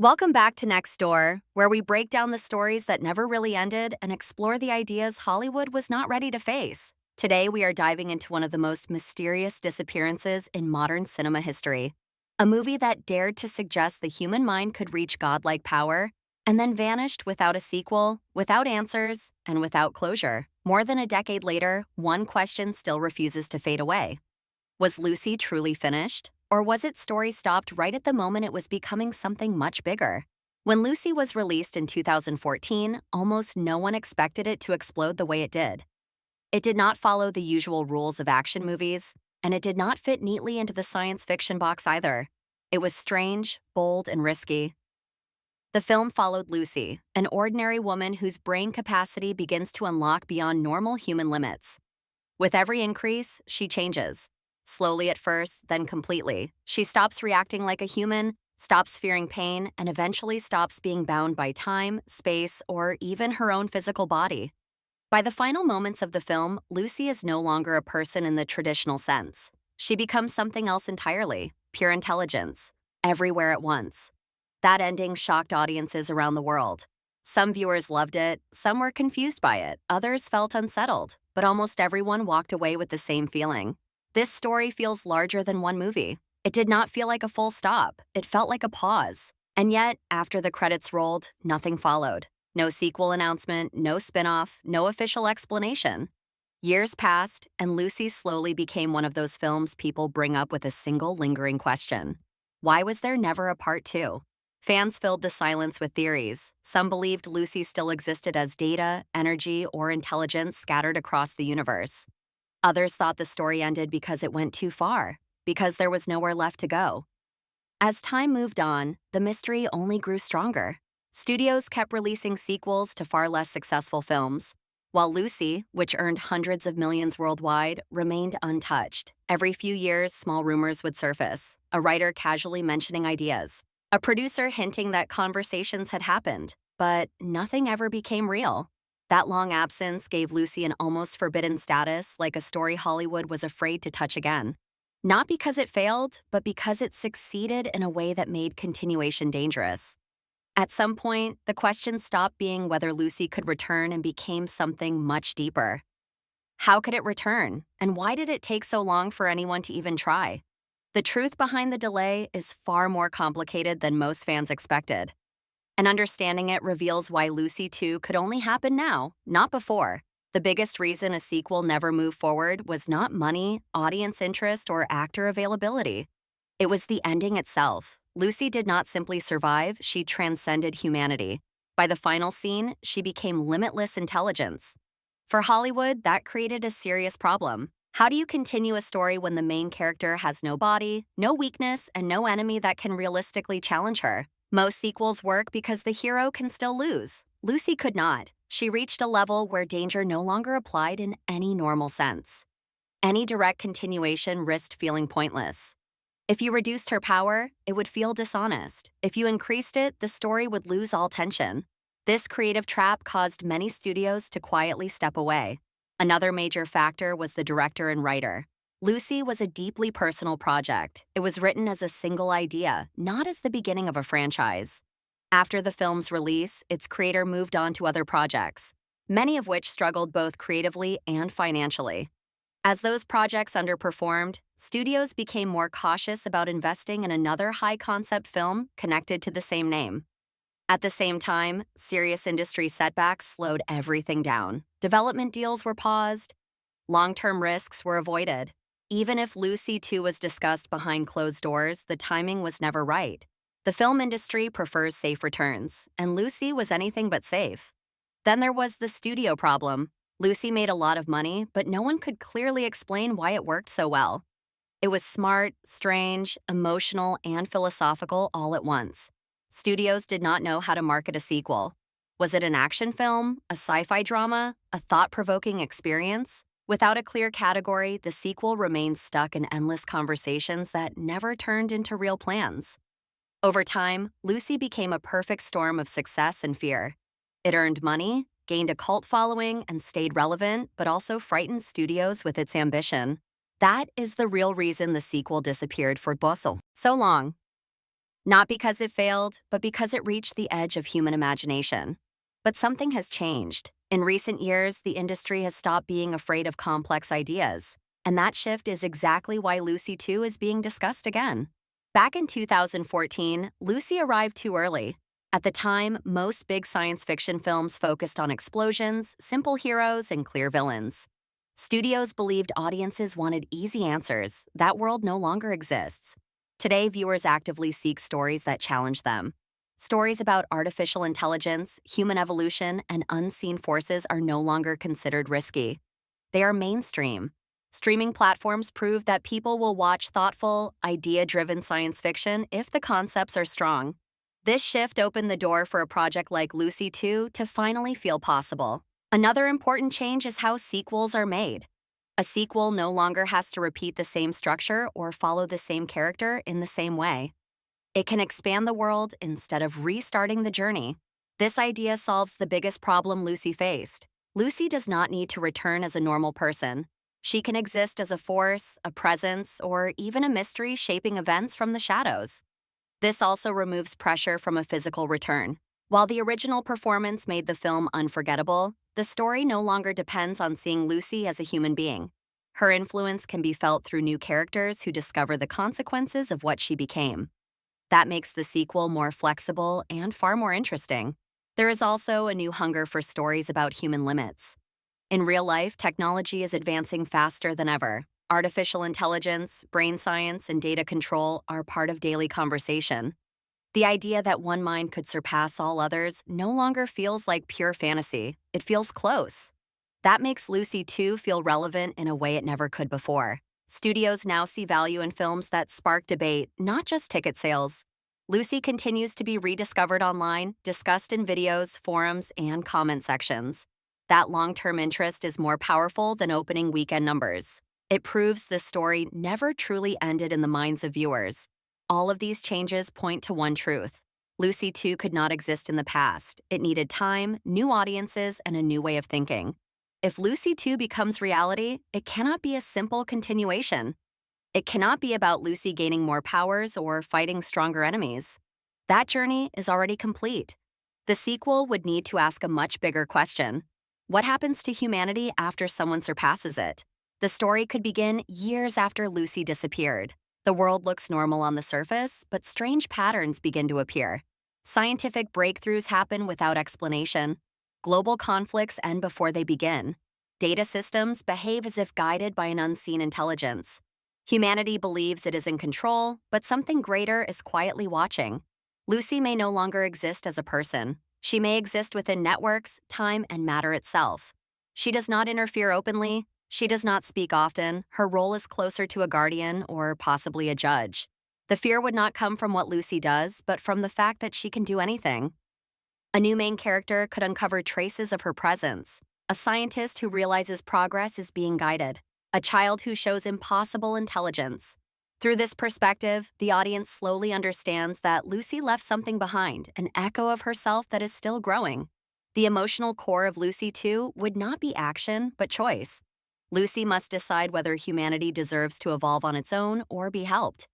Welcome back to Nextdoor, where we break down the stories that never really ended and explore the ideas Hollywood was not ready to face. Today, we are diving into one of the most mysterious disappearances in modern cinema history. A movie that dared to suggest the human mind could reach godlike power and then vanished without a sequel, without answers, and without closure. More than a decade later, one question still refuses to fade away. Was Lucy truly finished? Or was its story stopped right at the moment it was becoming something much bigger? When Lucy was released in 2014, almost no one expected it to explode the way it did. It did not follow the usual rules of action movies, and it did not fit neatly into the science fiction box either. It was strange, bold, and risky. The film followed Lucy, an ordinary woman whose brain capacity begins to unlock beyond normal human limits. With every increase, she changes. Slowly at first, then completely. She stops reacting like a human, stops fearing pain, and eventually stops being bound by time, space, or even her own physical body. By the final moments of the film, Lucy is no longer a person in the traditional sense. She becomes something else entirely, pure intelligence, everywhere at once. That ending shocked audiences around the world. Some viewers loved it, some were confused by it, others felt unsettled, but almost everyone walked away with the same feeling. This story feels larger than one movie. It did not feel like a full stop, it felt like a pause. And yet, after the credits rolled, nothing followed. No sequel announcement, no spin-off, no official explanation. Years passed, and Lucy slowly became one of those films people bring up with a single lingering question. Why was there never a part two? Fans filled the silence with theories. Some believed Lucy still existed as data, energy, or intelligence scattered across the universe. Others thought the story ended because it went too far, because there was nowhere left to go. As time moved on, the mystery only grew stronger. Studios kept releasing sequels to far less successful films, while Lucy, which earned hundreds of millions worldwide, remained untouched. Every few years, small rumors would surface, a writer casually mentioning ideas, a producer hinting that conversations had happened, but nothing ever became real. That long absence gave Lucy an almost forbidden status, like a story Hollywood was afraid to touch again. Not because it failed, but because it succeeded in a way that made continuation dangerous. At some point, the question stopped being whether Lucy could return and became something much deeper. How could it return, and why did it take so long for anyone to even try? The truth behind the delay is far more complicated than most fans expected. And understanding it reveals why Lucy 2 could only happen now, not before. The biggest reason a sequel never moved forward was not money, audience interest, or actor availability. It was the ending itself. Lucy did not simply survive, she transcended humanity. By the final scene, she became limitless intelligence. For Hollywood, that created a serious problem. How do you continue a story when the main character has no body, no weakness, and no enemy that can realistically challenge her? Most sequels work because the hero can still lose. Lucy could not. She reached a level where danger no longer applied in any normal sense. Any direct continuation risked feeling pointless. If you reduced her power, it would feel dishonest. If you increased it, the story would lose all tension. This creative trap caused many studios to quietly step away. Another major factor was the director and writer. Lucy was a deeply personal project. It was written as a single idea, not as the beginning of a franchise. After the film's release, its creator moved on to other projects, many of which struggled both creatively and financially. As those projects underperformed, studios became more cautious about investing in another high-concept film connected to the same name. At the same time, serious industry setbacks slowed everything down. Development deals were paused. Long-term risks were avoided. Even if Lucy 2 was discussed behind closed doors, the timing was never right. The film industry prefers safe returns, and Lucy was anything but safe. Then there was the studio problem. Lucy made a lot of money, but no one could clearly explain why it worked so well. It was smart, strange, emotional, and philosophical all at once. Studios did not know how to market a sequel. Was it an action film, a sci-fi drama, a thought-provoking experience? Without a clear category, the sequel remained stuck in endless conversations that never turned into real plans. Over time, Lucy became a perfect storm of success and fear. It earned money, gained a cult following, and stayed relevant, but also frightened studios with its ambition. That is the real reason the sequel disappeared for Bossel so long. Not because it failed, but because it reached the edge of human imagination. But something has changed. In recent years, the industry has stopped being afraid of complex ideas. And that shift is exactly why Lucy 2 is being discussed again. Back in 2014, Lucy arrived too early. At the time, most big science fiction films focused on explosions, simple heroes, and clear villains. Studios believed audiences wanted easy answers. That world no longer exists. Today, viewers actively seek stories that challenge them. Stories about artificial intelligence, human evolution, and unseen forces are no longer considered risky. They are mainstream. Streaming platforms prove that people will watch thoughtful, idea-driven science fiction if the concepts are strong. This shift opened the door for a project like Lucy 2 to finally feel possible. Another important change is how sequels are made. A sequel no longer has to repeat the same structure or follow the same character in the same way. It can expand the world instead of restarting the journey. This idea solves the biggest problem Lucy faced. Lucy does not need to return as a normal person. She can exist as a force, a presence, or even a mystery shaping events from the shadows. This also removes pressure from a physical return. While the original performance made the film unforgettable, the story no longer depends on seeing Lucy as a human being. Her influence can be felt through new characters who discover the consequences of what she became. That makes the sequel more flexible and far more interesting. There is also a new hunger for stories about human limits. In real life, technology is advancing faster than ever. Artificial intelligence, brain science, and data control are part of daily conversation. The idea that one mind could surpass all others no longer feels like pure fantasy. It feels close. That makes Lucy 2 feel relevant in a way it never could before. Studios now see value in films that spark debate, not just ticket sales. Lucy continues to be rediscovered online, discussed in videos, forums, and comment sections. That long-term interest is more powerful than opening weekend numbers. It proves the story never truly ended in the minds of viewers. All of these changes point to one truth. Lucy 2 could not exist in the past. It needed time, new audiences, and a new way of thinking. If Lucy 2 becomes reality, it cannot be a simple continuation. It cannot be about Lucy gaining more powers or fighting stronger enemies. That journey is already complete. The sequel would need to ask a much bigger question. What happens to humanity after someone surpasses it? The story could begin years after Lucy disappeared. The world looks normal on the surface, but strange patterns begin to appear. Scientific breakthroughs happen without explanation. Global conflicts end before they begin. Data systems behave as if guided by an unseen intelligence. Humanity believes it is in control, but something greater is quietly watching. Lucy may no longer exist as a person. She may exist within networks, time, and matter itself. She does not interfere openly. She does not speak often. Her role is closer to a guardian or possibly a judge. The fear would not come from what Lucy does, but from the fact that she can do anything. A new main character could uncover traces of her presence. A scientist who realizes progress is being guided. A child who shows impossible intelligence. Through this perspective, the audience slowly understands that Lucy left something behind, an echo of herself that is still growing. The emotional core of Lucy 2 would not be action, but choice. Lucy must decide whether humanity deserves to evolve on its own or be helped.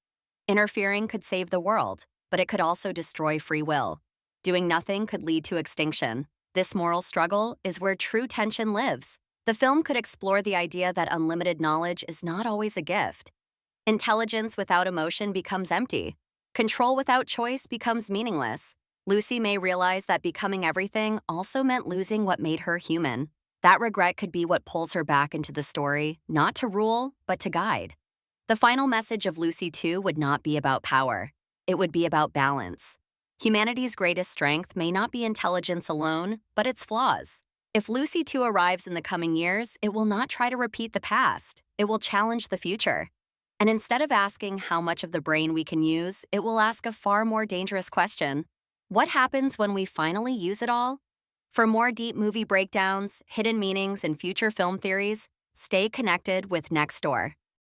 Interfering could save the world, but it could also destroy free will. Doing nothing could lead to extinction. This moral struggle is where true tension lives. The film could explore the idea that unlimited knowledge is not always a gift. Intelligence without emotion becomes empty. Control without choice becomes meaningless. Lucy may realize that becoming everything also meant losing what made her human. That regret could be what pulls her back into the story, not to rule, but to guide. The final message of Lucy 2 would not be about power. It would be about balance. Humanity's greatest strength may not be intelligence alone, but its flaws. If Lucy 2 arrives in the coming years, it will not try to repeat the past. It will challenge the future. And instead of asking how much of the brain we can use, it will ask a far more dangerous question. What happens when we finally use it all? For more deep movie breakdowns, hidden meanings, and future film theories, stay connected with Nextdoor.